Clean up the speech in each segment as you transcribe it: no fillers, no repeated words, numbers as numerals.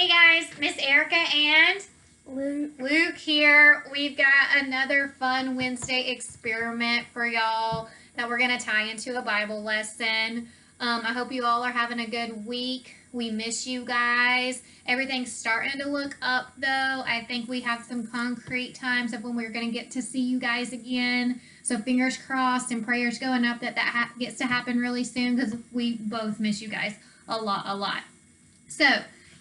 Hey guys, Miss Erica and Luke here. We've got another fun Wednesday experiment for y'all that we're going to tie into a Bible lesson. I hope you all are having a good week. We miss you guys. Everything's starting to look up though. I think we have some concrete times of when we're going to get to see you guys again. So fingers crossed and prayers going up that gets to happen really soon because we both miss you guys a lot. So,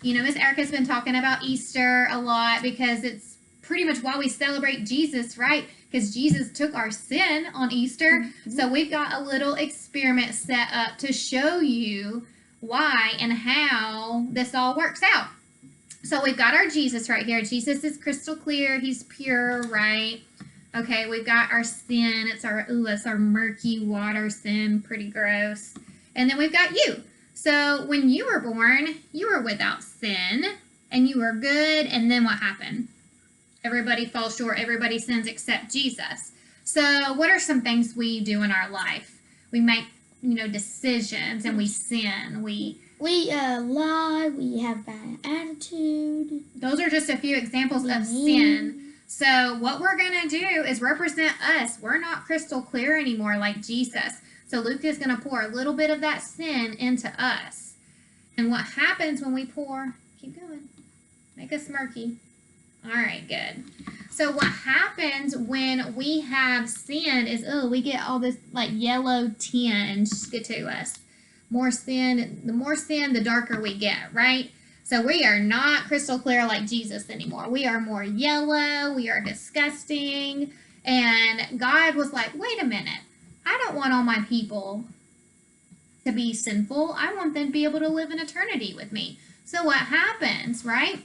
Miss Erica's been talking about Easter a lot because it's pretty much why we celebrate Jesus, right? Because Jesus took our sin on Easter. Mm-hmm. So we've got a little experiment set up to show you why and how this all works out. So we've got our Jesus right here. Jesus is crystal clear. He's pure, right? Okay, we've got our sin. It's our murky water sin, pretty gross. And then we've got you. So when you were born, you were without sin, and you were good, and then what happened? Everybody falls short, everybody sins except Jesus. So what are some things we do in our life? We make, decisions, and we sin. We lie, we have bad attitude. Those are just a few examples of sin. So what we're going to do is represent us. We're not crystal clear anymore like Jesus. So Luke is going to pour a little bit of that sin into us. And what happens when we pour, keep going, make us murky. All right, good. So what happens when we have sin is, we get all this like yellow tinge to us. The more sin, the darker we get, right? So we are not crystal clear like Jesus anymore. We are more yellow. We are disgusting. And God was like, wait a minute. I don't want all my people to be sinful. I want them to be able to live in eternity with me. So what happens, right?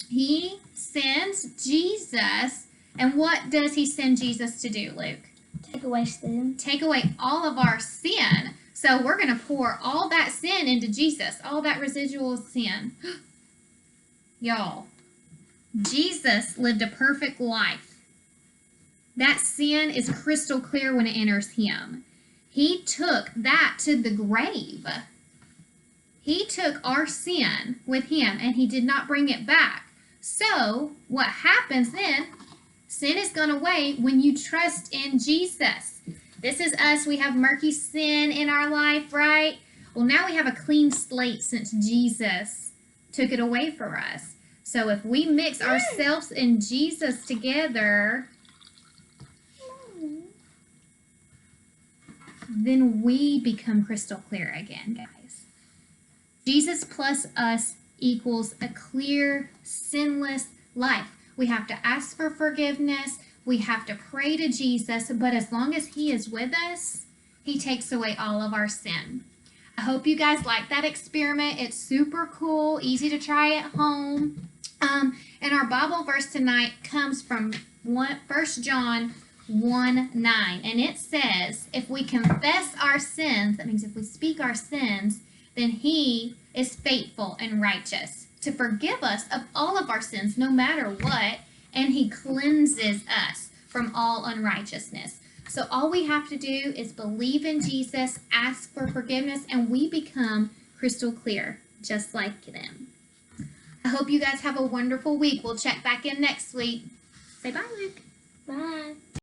He sends Jesus. And what does he send Jesus to do, Luke? Take away sin. Take away all of our sin. So we're going to pour all that sin into Jesus, all that residual sin. Y'all, Jesus lived a perfect life. That sin is crystal clear when it enters him. He took that to the grave. He took our sin with him, and he did not bring it back. So, what happens then, sin is gone away when you trust in Jesus. This is us. We have murky sin in our life, right? Well, now we have a clean slate since Jesus took it away for us. So, if we mix ourselves and Jesus together, then we become crystal clear again, guys. Jesus plus us equals a clear, sinless life. We have to ask for forgiveness. We have to pray to Jesus. But as long as he is with us, he takes away all of our sin. I hope you guys like that experiment. It's super cool, easy to try at home. And our Bible verse tonight comes from 1 John 1:9, and it says, if we confess our sins, that means if we speak our sins, then he is faithful and righteous to forgive us of all of our sins, no matter what, and he cleanses us from all unrighteousness. So all we have to do is believe in Jesus, ask for forgiveness, and we become crystal clear, just like them. I hope you guys have a wonderful week. We'll check back in next week. Say bye, Luke. Bye.